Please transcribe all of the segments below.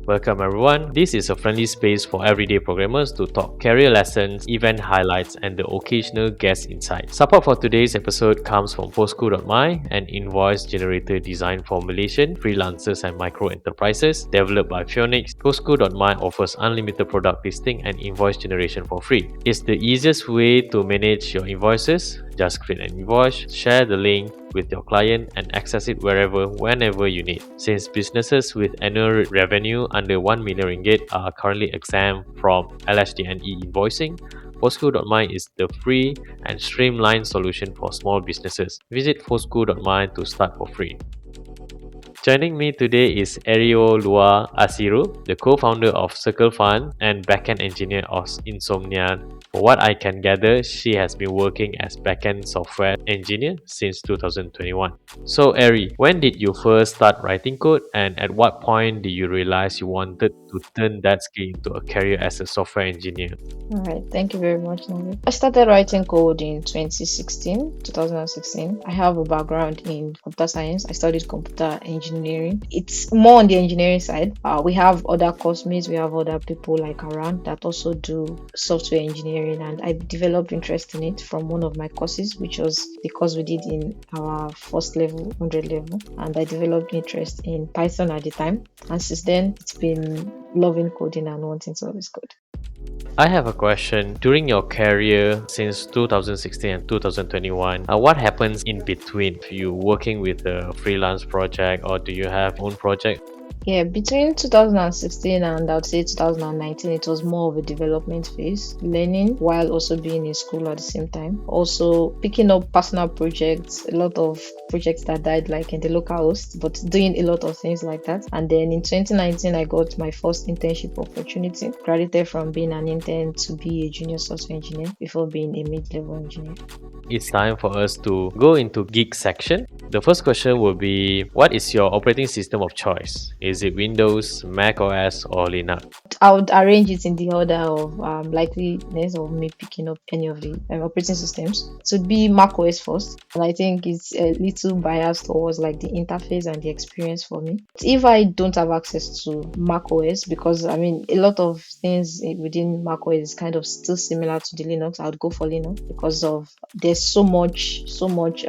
Welcome everyone. This is a friendly space for everyday programmers to talk career lessons, event highlights, and the occasional guest insight. Support for today's episode comes from Postco.my, an invoice generator designed for Malaysian freelancers and micro enterprises. Developed by Phoenix, Postco.my offers unlimited product listing and invoice generation for free. It's the easiest way to manage your invoices. Just create an invoice, share the link with your client, and access it wherever, whenever you need. Since businesses with annual revenue under 1 million ringgit are currently exempt from LHDNE invoicing, Postco.my is the free and streamlined solution for small businesses. Visit Postco.my to start for free. Joining me today is Erio Lua Asiru, the co-founder of CircleFunds and backend engineer of Insomnia. For what I can gather, she has been working as backend software engineer since 2021. So Eri, when did you first start writing code, and at what point did you realize you wanted to turn that skill into a career as a software engineer? Alright, thank you very much, Navi. I started writing code in 2016. I have a background in computer science. I studied computer engineering. It's more on the engineering side. We have other classmates, we have other people like around that also do software engineering, and I developed interest in it from one of my courses, which was the course we did in our first level, 100 level, and I developed interest in Python at the time, and since then it's been loving coding and wanting to always code. I have a question. During your career since 2016 and 2021, what happens in between? Are you working with a freelance project or do you have own project? Yeah, between 2016 and I would say 2019, it was more of a development phase, learning while also being in school at the same time. Also picking up personal projects, a lot of projects that died like in the local host, but doing a lot of things like that. And then in 2019, I got my first internship opportunity, graduated from being an intern to be a junior software engineer before being a mid-level engineer. It's time for us to go into Geek Section. The first question will be, what is your operating system of choice? Is it Windows, Mac OS, or Linux? I would arrange it in the order of likeliness of me picking up any of the operating systems. So it'd be Mac OS first, and I think it's a little biased towards like the interface and the experience for me. If I don't have access to Mac OS, because I mean a lot of things within Mac OS is kind of still similar to the Linux, I would go for Linux because of there's so much support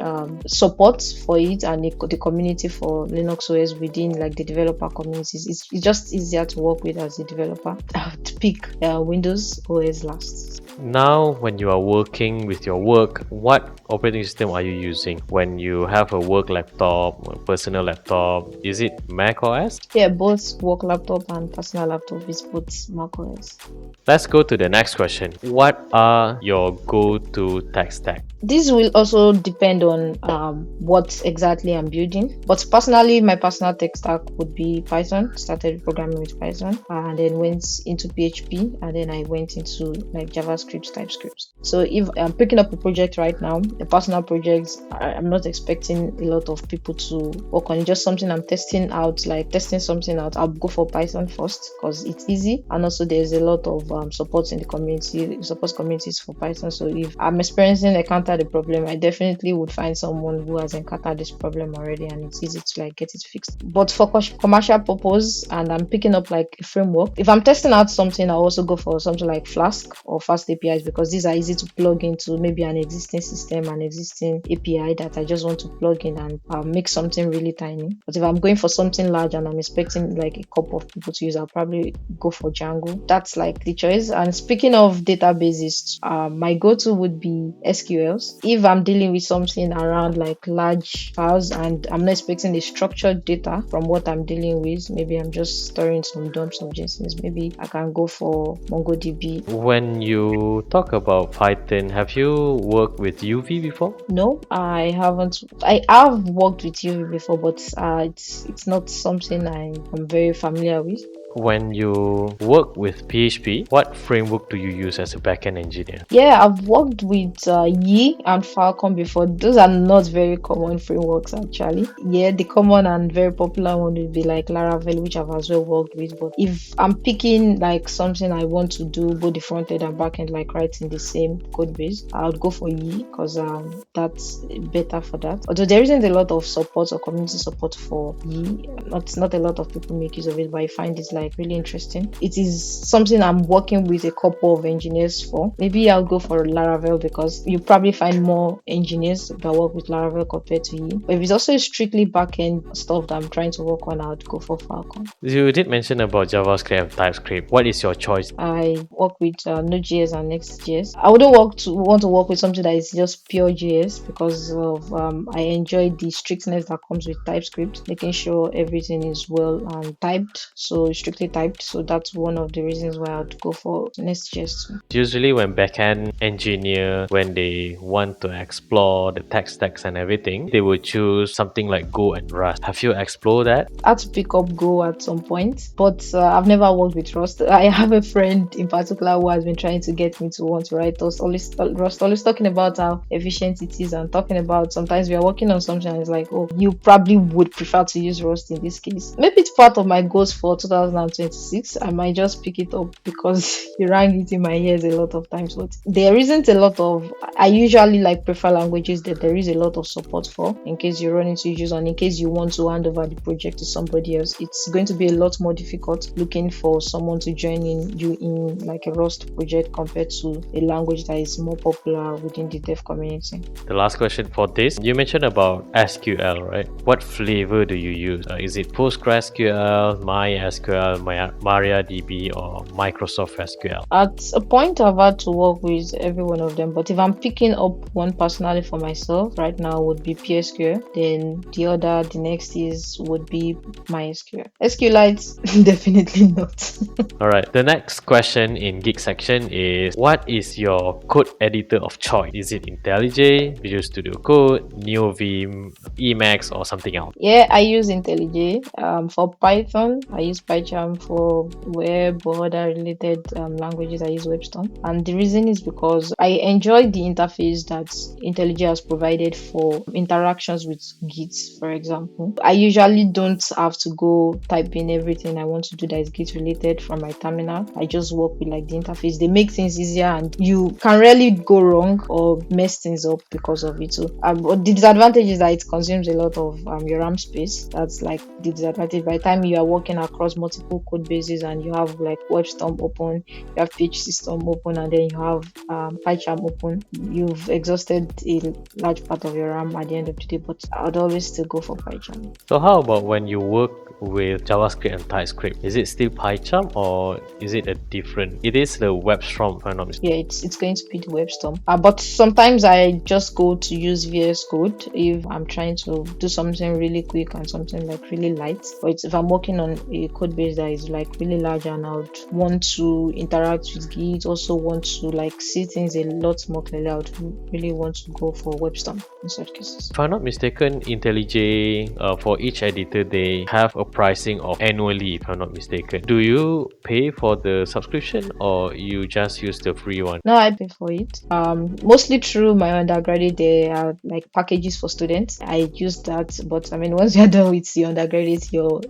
for it, and the community for Linux OS within like the developer communities. It's just easier to work with as a developer. I would pick Windows OS last. Now, when you are working with your work, what operating system are you using? When you have a work laptop, a personal laptop, is it Mac OS? Yeah, both work laptop and personal laptop is both Mac OS. Let's go to the next question. What are your go-to tech stack? This will also depend on what exactly I'm building. But personally, my personal tech stack would be Python. Started programming with Python and then went into PHP, and then I went into like JavaScript, TypeScript. So if I'm picking up a project right now, a personal project, I'm not expecting a lot of people to work on it. Just something I'm testing out, like testing something out. I'll go for Python first because it's easy, and also there's a lot of support in the community, support communities for Python. So if I'm encounter the problem, I definitely would find someone who has encountered this problem already, and it's easy to like get it fixed. But for commercial purpose, and I'm picking up like a framework, if I'm testing out something, I'll also go for something like Flask or Fast APIs because these are easy to plug into maybe an existing system, an existing API that I just want to plug in and make something really tiny. But if I'm going for something large and I'm expecting like a couple of people to use, I'll probably go for Django. That's like the choice. And speaking of databases, my go-to would be SQLs. If I'm dealing with something around like large files and I'm not expecting the structured data from what I'm dealing with, maybe I'm just storing some dumps of JSONs, maybe I can go for MongoDB. When you talk about Python, have you worked with UV before? No, I haven't. I have worked with UV before, but it's not something I'm very familiar with. When you work with PHP, what framework do you use as a backend engineer? Yeah, I've worked with Yi and Falcon before. Those are not very common frameworks actually. Yeah, the common and very popular one would be like Laravel, which I've as well worked with. But if I'm picking like something I want to do both the front end and back end, like writing the same code base, I would go for Yi because that's better for that. Although there isn't a lot of support or community support for Yi, not a lot of people make use of it, but I find it's like like really interesting. It is something I'm working with a couple of engineers for. Maybe I'll go for Laravel because you probably find more engineers that work with Laravel compared to you. But if it's also strictly backend stuff that I'm trying to work on, I would go for Falcon. You did mention about JavaScript and TypeScript. What is your choice? I work with Node.js and Next.js. I wouldn't want to work with something that is just pure JS because of I enjoy the strictness that comes with TypeScript, making sure everything is well typed, so strictly typed. So that's one of the reasons why I'd go for Next.js too. Usually when backend engineer, when they want to explore the tech stacks and everything, they will choose something like Go and Rust. Have you explored that? I had to pick up Go at some point, but I've never worked with Rust. I have a friend in particular who has been trying to get me to want to write Rust, always talking about how efficient it is and talking about sometimes we are working on something and it's like, oh, you probably would prefer to use Rust in this case. Maybe it's part of my goals for 2026. I might just pick it up because you rang it in my ears a lot of times, but there isn't a lot of, I usually like prefer languages that there is a lot of support for in case you run into issues and in case you want to hand over the project to somebody else. It's going to be a lot more difficult looking for someone to join you in like a Rust project compared to a language that is more popular within the dev community. The last question for this, you mentioned about SQL, right? What flavor do you use? Is it PostgreSQL, MySQL, MariaDB, or Microsoft SQL? At a point, I've had to work with every one of them, but if I'm picking up one personally for myself right now would be PSQL. Then the next would be MySQL. SQLite, definitely not. All right. The next question in Geek Section is, what is your code editor of choice? Is it IntelliJ, Visual Studio Code, NeoVim, Emacs, or something else? Yeah, I use IntelliJ. For Python, I use PyCharm. For web or other related languages, I use WebStorm. And the reason is because I enjoy the interface that IntelliJ has provided for interactions with Git, for example. I usually don't have to go type in everything I want to do that is Git related from my terminal. I just work with like the interface. They make things easier and you can rarely go wrong or mess things up because of it. So the disadvantage is that it consumes a lot of your RAM space. That's like the disadvantage. By the time you are working across multiple code bases and you have like WebStorm open, you have Page System open, and then you have PyCharm open, you've exhausted a large part of your RAM at the end of the day. But I'd always still go for PyCharm. So how about when you work with JavaScript and TypeScript? Is it still PyCharm or is it a different? It is the WebStorm, if I'm not mistaken. Yeah, it's going to be the WebStorm. But sometimes I just go to use VS Code if I'm trying to do something really quick and something like really light. But if I'm working on a code base that is like really large and I would want to interact with Git, also want to like see things a lot more clearly, I would really want to go for WebStorm in such cases. If I'm not mistaken, IntelliJ, for each editor, they have a pricing of annually, if I'm not mistaken. Do you pay for the subscription or you just use the free one? No, I pay for it. Mostly through my undergraduate, there are like packages for students. I use that, but I mean, once you're done with your undergraduate, your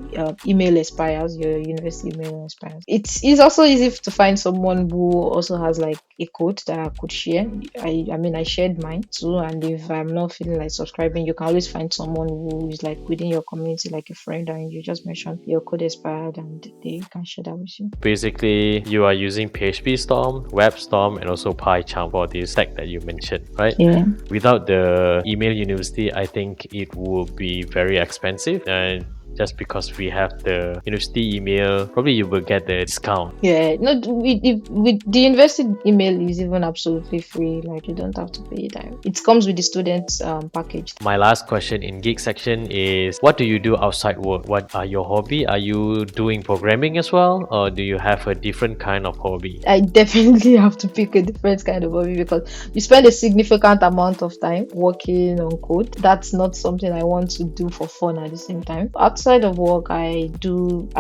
email expires, your university email expires. It's also easy to find someone who also has like a code that I could share. I shared mine too, and if I'm not feeling like subscribing, you can always find someone who is like within your community, like a friend, and you just mention your code expired and they can share that with you. Basically, you are using PHP Storm, WebStorm, and also PyCharm for this stack that you mentioned, right? Yeah. Without the email university, I think it would be very expensive, and just because we have the university email, probably you will get the discount. Yeah, no, with the university email is even absolutely free. Like you don't have to pay it. It comes with the student package. My last question in Geek Section is, what do you do outside work? What are your hobby? Are you doing programming as well, or do you have a different kind of hobby? I definitely have to pick a different kind of hobby because you spend a significant amount of time working on code. That's not something I want to do for fun at the same time. Outside of work, I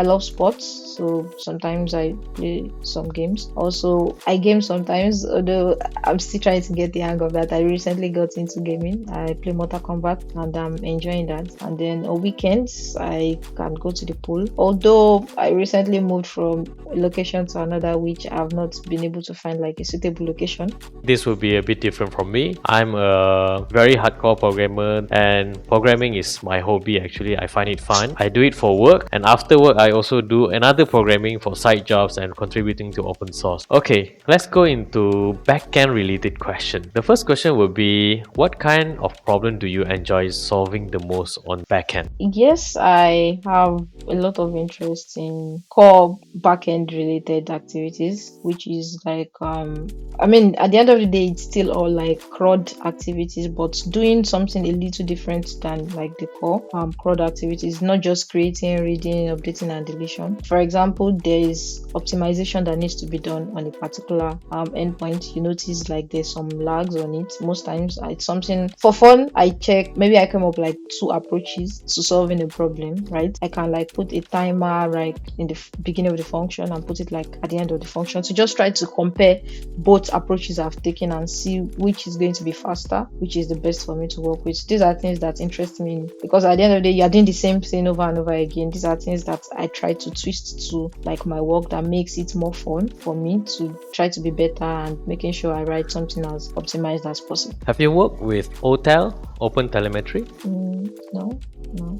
love sports, so sometimes I play some games. Also, I game sometimes, although I'm still trying to get the hang of that. I recently got into gaming. I play Mortal Kombat and I'm enjoying that. And then on weekends, I can go to the pool. Although I recently moved from a location to another, which I've not been able to find like a suitable location. This will be a bit different from me. I'm a very hardcore programmer and programming is my hobby actually. I find it fun. I do it for work, and after work I also do another programming for side jobs and contributing to open source. Okay, let's go into backend related question. The first question will be, what kind of problem do you enjoy solving the most on backend? Yes, I have a lot of interest in core backend related activities, which is like I mean, at the end of the day, it's still all like CRUD activities, but doing something a little different than like the core CRUD activities, not just creating, reading, updating, and deletion. For example, there is optimization that needs to be done on a particular endpoint. You notice like there's some lags on it. Most times, it's something for fun. I check, maybe I come up like two approaches to solving a problem, right? I can like put a timer right in the beginning of the function and put it like at the end of the function to just try to compare both approaches I've taken and see which is going to be faster, which is the best for me to work with. These are things that interest me because at the end of the day, you're doing the same thing over and over again. These are things that I try to twist to like my work that makes it more fun for me to try to be better and making sure I write something as optimized as possible. Have you worked with OTel, Open Telemetry? No.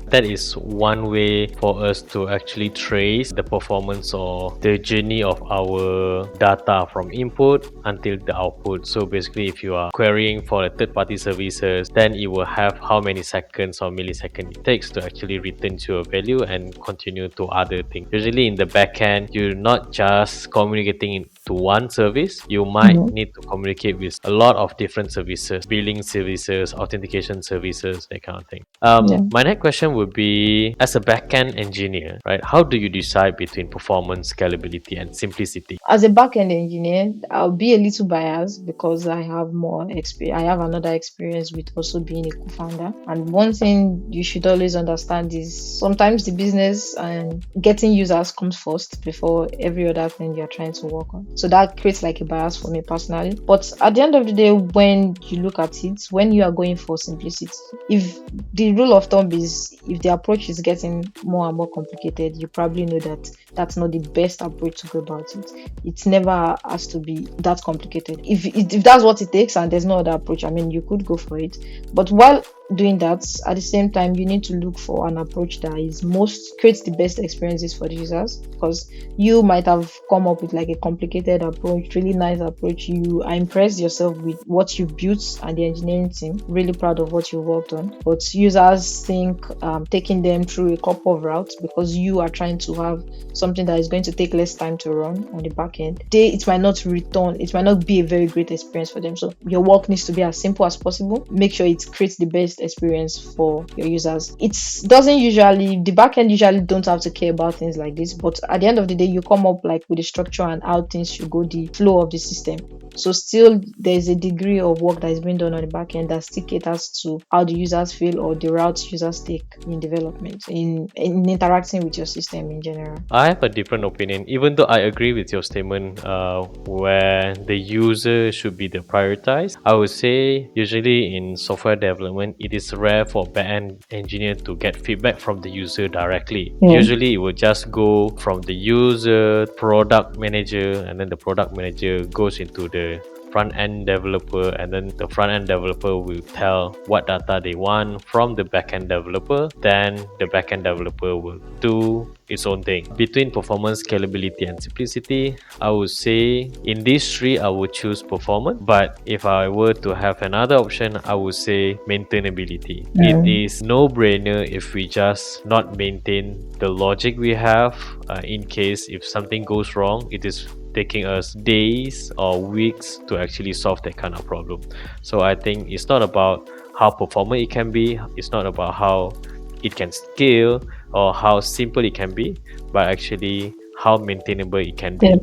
That is one way for us to actually trace the performance or the journey of our data from input until the output. So basically, if you are querying for a third-party services, then it will have how many seconds or milliseconds it takes to actually return to a value and continue to other things. Usually in the backend, you're not just communicating to one service, you might need to communicate with a lot of different services, billing services, authentication services, that kind of thing. My next question would be, as a backend engineer, right? How do you decide between performance, scalability, and simplicity? As a backend engineer, I'll be a little biased because I have more experience. I have another experience with also being a co-founder. And one thing you should always understand is sometimes the business and getting users comes first before every other thing you're trying to work on. So that creates like a bias for me personally. But at the end of the day, when you look at it, when you are going for simplicity, if the rule of thumb is if the approach is getting more and more complicated, you probably know that that's not the best approach to go about it. It never has to be that complicated. If that's what it takes and there's no other approach, I mean, you could go for it. But while doing that, at the same time, you need to look for an approach that is creates the best experiences for the users, because you might have come up with like a complicated approach, really nice approach. You are impressed yourself with what you built and the engineering team, really proud of what you worked on. But users think taking them through a couple of routes because you are trying to have something that is going to take less time to run on the back end, it might not be a very great experience for them. So your work needs to be as simple as possible. Make sure it creates the best experience for your users. The backend usually don't have to care about things like this, but at the end of the day, you come up like with the structure and how things should go, the flow of the system. So still there's a degree of work that is being done on the backend that still caters to how the users feel or the routes users take in development, in interacting with your system in general. I have a different opinion, even though I agree with your statement where the user should be the prioritized. I would say usually in software development, it is rare for backend engineer to get feedback from the user directly. Usually it will just go from the user, product manager, and then the product manager goes into the front-end developer, and then the front-end developer will tell what data they want from the back-end developer. Then the back-end developer will do its own thing. Between performance, scalability, and simplicity, I would say in these three, I would choose performance. But if I were to have another option, I would say maintainability. It is no-brainer if we just not maintain the logic we have. In case if something goes wrong, it is taking us days or weeks to actually solve that kind of problem. So I think it's not about how performant it can be, it's not about how it can scale or how simple it can be, but actually how maintainable it can be.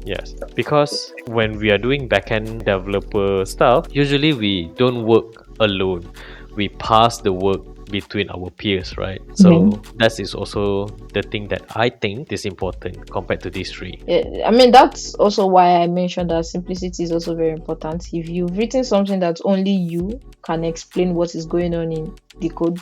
Yes, because when we are doing backend developer stuff, usually we don't work alone. We pass the work between our peers, right? So that is also the thing that I think is important compared to these three. I mean, that's also why I mentioned that simplicity is also very important. If you've written something that only you can explain what is going on in the code,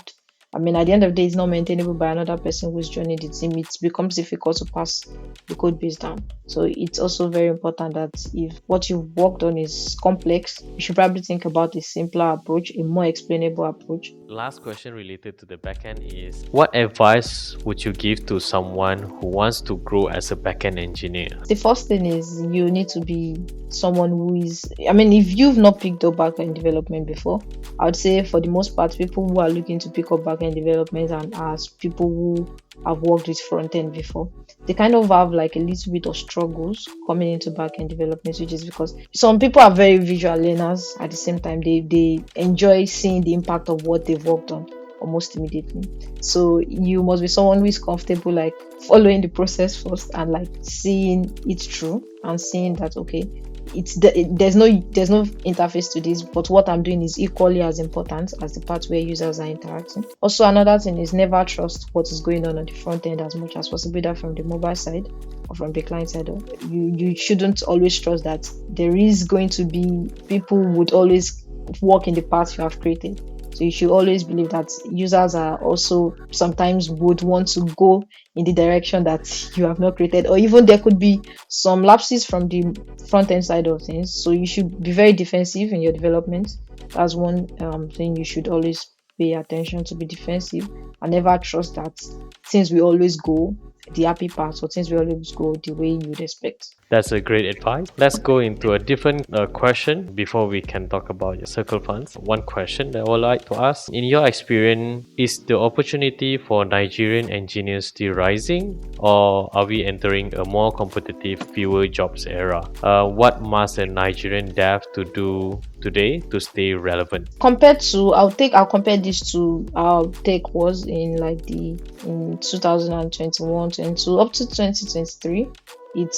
I mean, at the end of the day, it's not maintainable by another person who's joining the team. It becomes difficult to pass the code base down. So it's also very important that if what you've worked on is complex, you should probably think about a simpler approach, a more explainable approach. Last question related to the backend is, what advice would you give to someone who wants to grow as a backend engineer? The first thing is you need to be someone who is, I mean, if you've not picked up backend development before, I would say for the most part, people who are looking to pick up backend development and as people who have worked with front end before, they kind of have like a little bit of struggles coming into backend development, which is because some people are very visual learners. At the same time, they enjoy seeing the impact of what they've worked on almost immediately. So you must be someone who is comfortable like following the process first and like seeing it through and seeing that okay, there's no interface to this, but what I'm doing is equally as important as the part where users are interacting. Also, another thing is never trust what is going on the front end as much as possible, either from the mobile side or from the client side. You shouldn't always trust that there is going to be people who would always work in the path you have created. So you should always believe that users are also sometimes would want to go in the direction that you have not created, or even there could be some lapses from the front end side of things. So you should be very defensive in your development. That's one thing you should always pay attention to, be defensive and never trust that things will always go the happy part or things will always go the way you would expect. That's a great advice. Let's go into a different question before we can talk about your CircleFunds. One question that I would like to ask: in your experience, is the opportunity for Nigerian engineers still rising, or are we entering a more competitive, fewer jobs era? What must a Nigerian dev to do today to stay relevant? Compared to, I'll compare this to how tech was in 2021, 22 up to 2023. It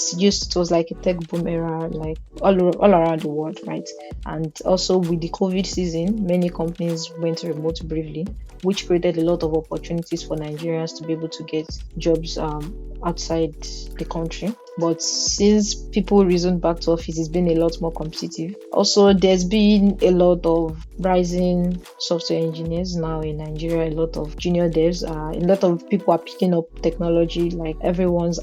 was like a tech boom era, like all around the world, right? And also with the COVID season, many companies went remote briefly, which created a lot of opportunities for Nigerians to be able to get jobs outside the country. But since people resumed back to office, it's been a lot more competitive. Also, there's been a lot of rising software engineers now in Nigeria, a lot of junior devs, a lot of people are picking up technology, like everyone is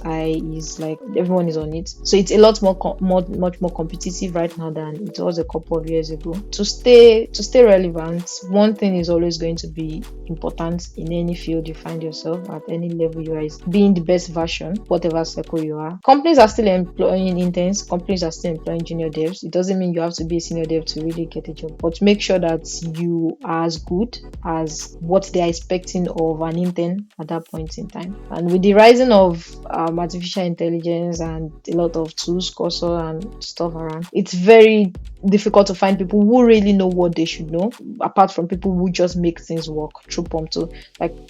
on it. So it's a lot much more competitive right now than it was a couple of years ago. To stay relevant, one thing is always going to be important in any field you find yourself at, any level you are, is being the best version, whatever circle you are. Companies are still employing interns, companies are still employing junior devs. It doesn't mean you have to be a senior dev to really get a job, but make sure that you are as good as what they are expecting of an intern at that point in time. And with the rising of artificial intelligence and a lot of tools, cursor and stuff around, it's very difficult to find people who really know what they should know, apart from people who just make things work through prompt. So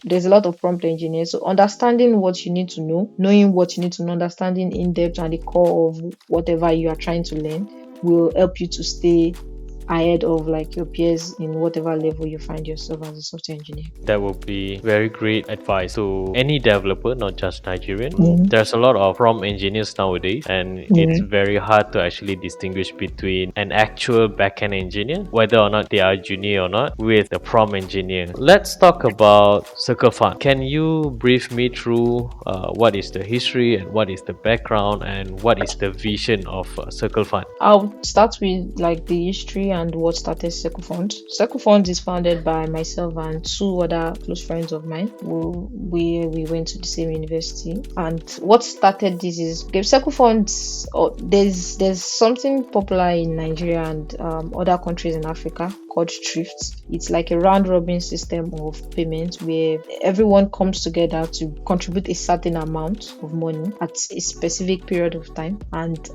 there's a lot of prompt engineers, so understanding what you need to know, knowing what you need to know, understanding in depth and the core of whatever you are trying to learn will help you to stay ahead of your peers in whatever level you find yourself as a software engineer. That would be very great advice to any developer, not just Nigerian. There's a lot of prompt engineers nowadays, and it's very hard to actually distinguish between an actual backend engineer, whether or not they are junior or not, with the prompt engineer. Let's talk about CircleFund. Can you brief me through what is the history and what is the background and what is the vision of CircleFund? I'll start with the history and what started CircleFunds. CircleFunds is founded by myself and two other close friends of mine we went to the same university. And what started this is CircleFunds. There's something popular in Nigeria and other countries in Africa called thrift. It's like a round robin system of payment where everyone comes together to contribute a certain amount of money at a specific period of time, and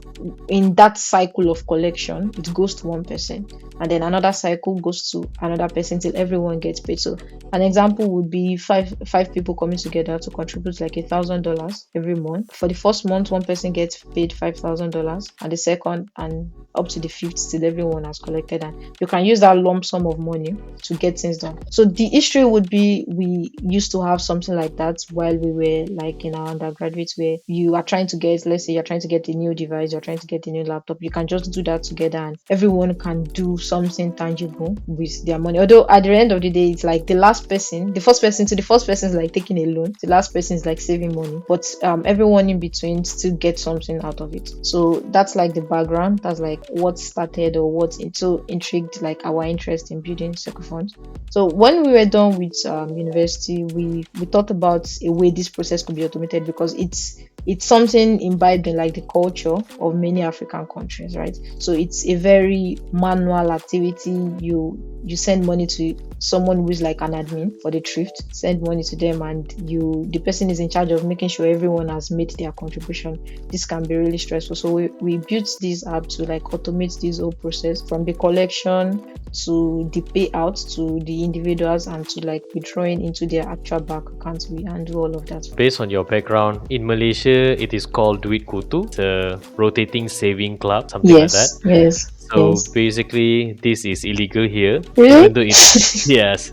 in that cycle of collection it goes to one person, and then another cycle goes to another person till everyone gets paid. So an example would be five people coming together to contribute $1,000 every month. For the first month, one person gets paid $5,000, and the second and up to the 5th till everyone has collected, and you can use that lump sum of money to get things done. So the history would be, we used to have something like that while we were like in our undergraduates, where you are trying to get, let's say you're trying to get a new device, you're trying to get a new laptop, you can just do that together and everyone can do something tangible with their money. Although at the end of the day, it's like the first person is like taking a loan, the last person is like saving money, but everyone in between still gets something out of it. So that's like the background. That's like what started or what so intrigued like our interest in building CircleFunds. So when we were done with university, we thought about a way this process could be automated, because it's something imbibed in like the culture of many African countries, right? So it's a very manual activity. You send money to someone who is like an admin for the thrift, send money to them, and the person is in charge of making sure everyone has made their contribution. This can be really stressful. So we built this app to like automate this whole process, from the collection to the payout to the individuals and to like withdrawing into their actual bank accounts. We handle all of that. Based on your background, in Malaysia, it is called Duit Kutu. It's a rotating saving club, something like that. Yes. So basically, this is illegal here. Really? Even though yes,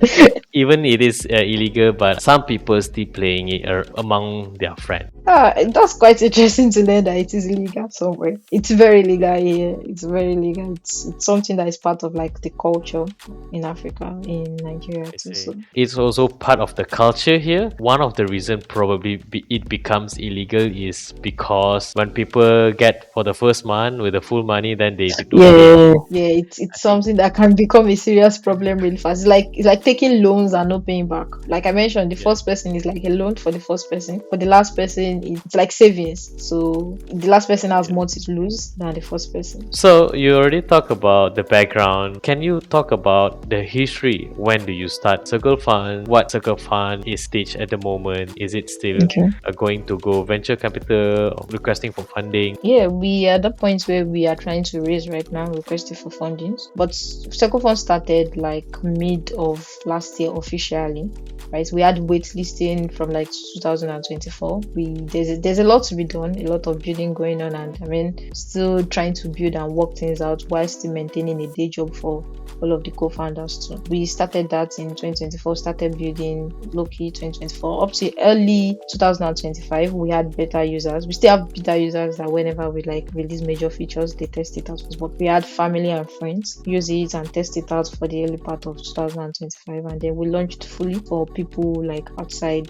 even it is illegal, but some people still playing it among their friends. That's quite interesting to learn that it is illegal somewhere. It's very legal here. It's very legal. It's something that is part of like the culture in Africa, in Nigeria too. So it's also part of the culture here. One of the reasons probably it becomes illegal is because when people get for the first month with the full money, then they do it's something that can become a serious problem really fast. It's like taking loans and not paying back. Like I mentioned, the first person is like a loan for the first person, for the last person it's like savings. So the last person has more to lose than the first person. So you already talked about the background. Can you talk about the history? When do you start CircleFund? What CircleFund is stage at the moment? Is it still going to go venture capital or requesting for funding? Yeah, we are at the point where we are trying to raise right now, requesting for fundings. But CircleFund started like mid of last year officially, right? We had waitlisting from like 2024. There's a lot to be done, a lot of building going on, and I mean still trying to build and work things out while still maintaining a day job for all of the co-founders too. We started that in 2024, started building low-key 2024. Up to early 2025, we had beta users. We still have beta users that whenever we like release major features, they test it out. But we had family and friends use it and test it out for the early part of 2025, and then we launched fully for people like outside,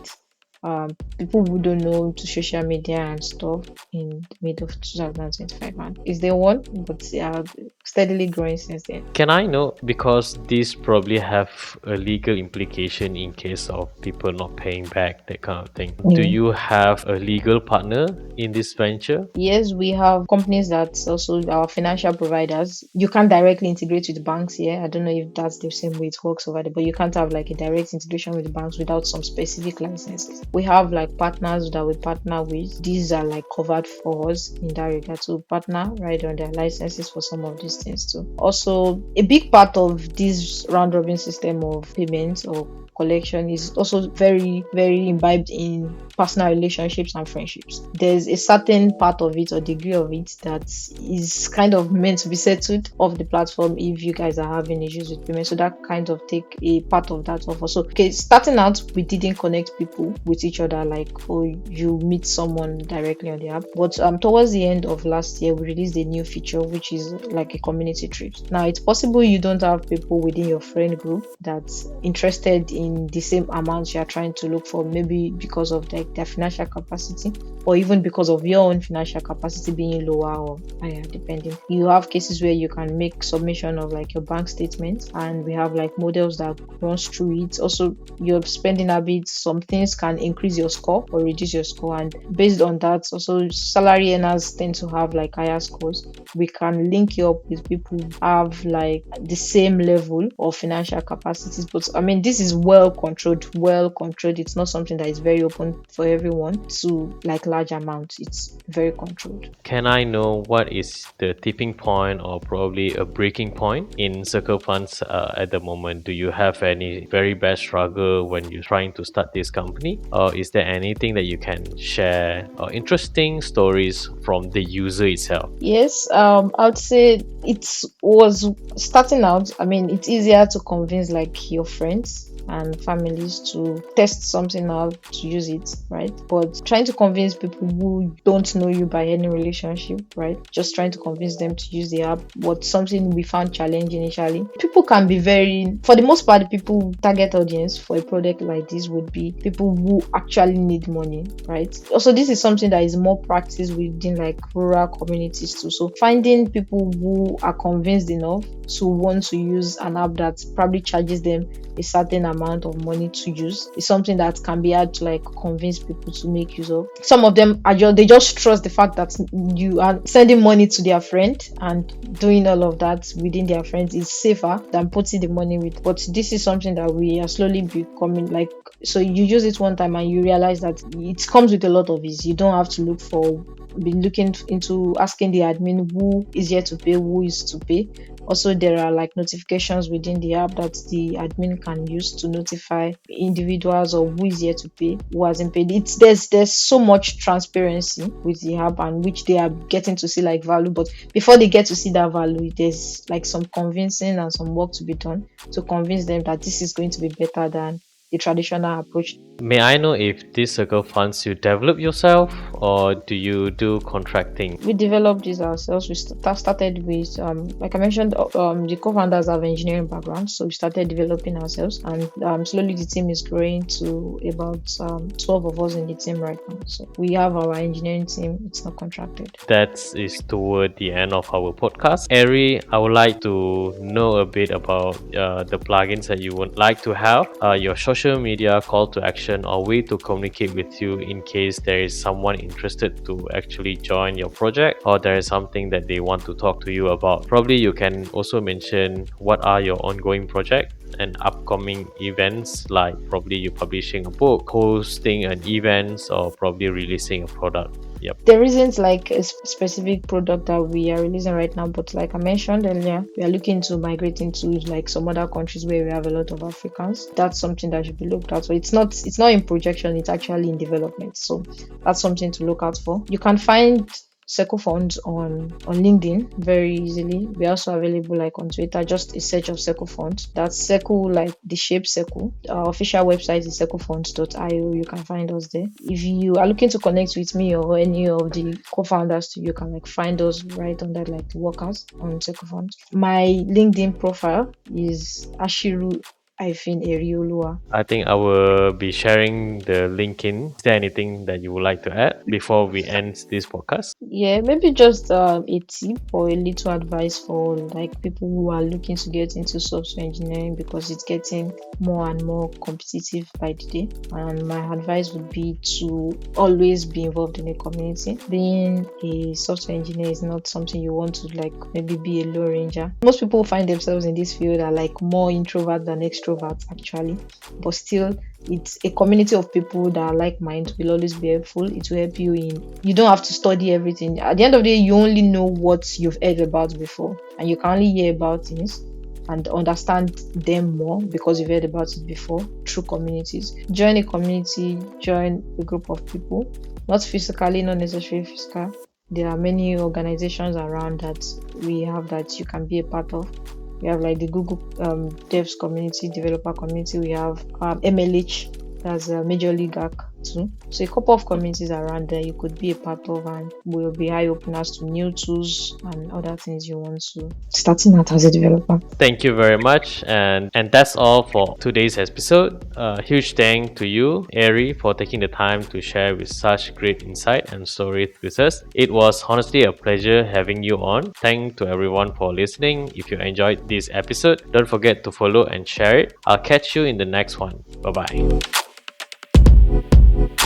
people who don't know to social media and stuff in mid of 2025, and is there one, but they are steadily growing since then. Can I know, because this probably have a legal implication in case of people not paying back, that kind of thing. Do you have a legal partner in this venture? Yes, we have companies that also our financial providers. You can't directly integrate with banks here. I don't know if that's the same way it works over there, but you can't have like a direct integration with the banks without some specific licenses. We have like partners that we partner with. These are like covered for us in that regard to partner right on their licenses for some of these things too. Also, a big part of this round robin system of payments or collection is also very, very imbibed in personal relationships and friendships. There's a certain part of it or degree of it that is kind of meant to be settled off the platform if you guys are having issues with payment. So that kind of take a part of that off. So starting out, we didn't connect people with each other like, oh, you meet someone directly on the app. But towards the end of last year, we released a new feature which is like a community trip. Now it's possible you don't have people within your friend group that's interested in the same amounts you are trying to look for, maybe because of like their financial capacity or even because of your own financial capacity being lower or higher, depending. You have cases where you can make submission of like your bank statements, and we have like models that runs through it. Also, your spending habits, some things can increase your score or reduce your score, and based on that, also salary earners tend to have like higher scores. We can link you up with people who have like the same level of financial capacities, but I mean this is well controlled. It's not something that is very open for everyone to like large amounts. It's very controlled. Can I know what is the tipping point or probably a breaking point in CircleFunds at the moment? Do you have any very bad struggle when you're trying to start this company? Or is there anything that you can share or interesting stories from the user itself? Yes, I would say it was starting out. I mean, it's easier to convince like your friends and families to test something out, to use it, right? But trying to convince people who don't know you by any relationship, right? Just trying to convince them to use the app was something we found challenging initially. People can be for the most part, the people target audience for a product like this would be people who actually need money, right? Also, this is something that is more practiced within like rural communities too. So finding people who are convinced enough to want to use an app that probably charges them a certain amount of money to use is something that can be hard to like convince people to make use of. Some of them are they just trust the fact that you are sending money to their friend, and doing all of that within their friends is safer than putting the money with. But this is something that we are slowly becoming like, so you use it one time and you realize that it comes with a lot of ease. You don't have to be looking into asking the admin who is yet to pay, who is to pay. Also, there are like notifications within the app that the admin can use to notify individuals or who is yet to pay, who hasn't paid. There's so much transparency with the app, and which they are getting to see like value. But before they get to see that value, there's like some convincing and some work to be done to convince them that this is going to be better than the traditional approach. May I know if this CircleFunds you develop yourself or do you do contracting? We developed this ourselves. We started with, like I mentioned, the co-founders have engineering background, so we started developing ourselves, and slowly the team is growing to about 12 of us in the team right now. So we have our engineering team. It's not contracted. That is toward the end of our podcast. Ari, I would like to know a bit about the plugins that you would like to have, your social media call to action or way to communicate with you in case there is someone interested to actually join your project or there is something that they want to talk to you about. Probably you can also mention what are your ongoing projects and upcoming events, like probably you publishing a book, hosting an event, or probably releasing a product. Yep. There isn't like a specific product that we are releasing right now, but like I mentioned earlier, we are looking to migrate into like some other countries where we have a lot of Africans. That's something that should be looked at. So it's not in projection, it's actually in development. So that's something to look out for. You can find CircleFunds on LinkedIn very easily. We're also available like on Twitter, just a search of CircleFunds. That's Circle, like the shape circle. Our official website is circlefunds.io. You can find us there. If you are looking to connect with me or any of the co-founders too, you can like find us right under like the workers on CircleFunds. My LinkedIn profile is Ashiru Eriolua. I think I will be sharing the link in. Is there anything that you would like to add before we end this podcast? Yeah, maybe just a tip or a little advice for like people who are looking to get into software engineering, because it's getting more and more competitive by the day. And my advice would be to always be involved in a community. Being a software engineer is not something you want to like maybe be a low ranger. Most people find themselves in this field are like more introvert than extrovert actually, but still it's a community of people that are like-minded will always be helpful. It will help you you don't have to study everything. At the end of the day, you only know what you've heard about before, and you can only hear about things and understand them more because you've heard about it before through communities. Join a community, join a group of people, not physically, not necessarily physical. There are many organizations around that we have that you can be a part of. We have like the Google devs community, developer community. We have MLH, that's a Major League Hack too. So a couple of communities around there you could be a part of, and will be eye openers to new tools and other things you want to starting out as a developer. Thank you very much, and that's all for today's episode. Huge thank to you, Ari, for taking the time to share with such great insight and stories with us. It was honestly a pleasure having you on. Thanks to everyone for listening. If you enjoyed this episode, don't forget to follow and share it. I'll catch you in the next one. Bye bye.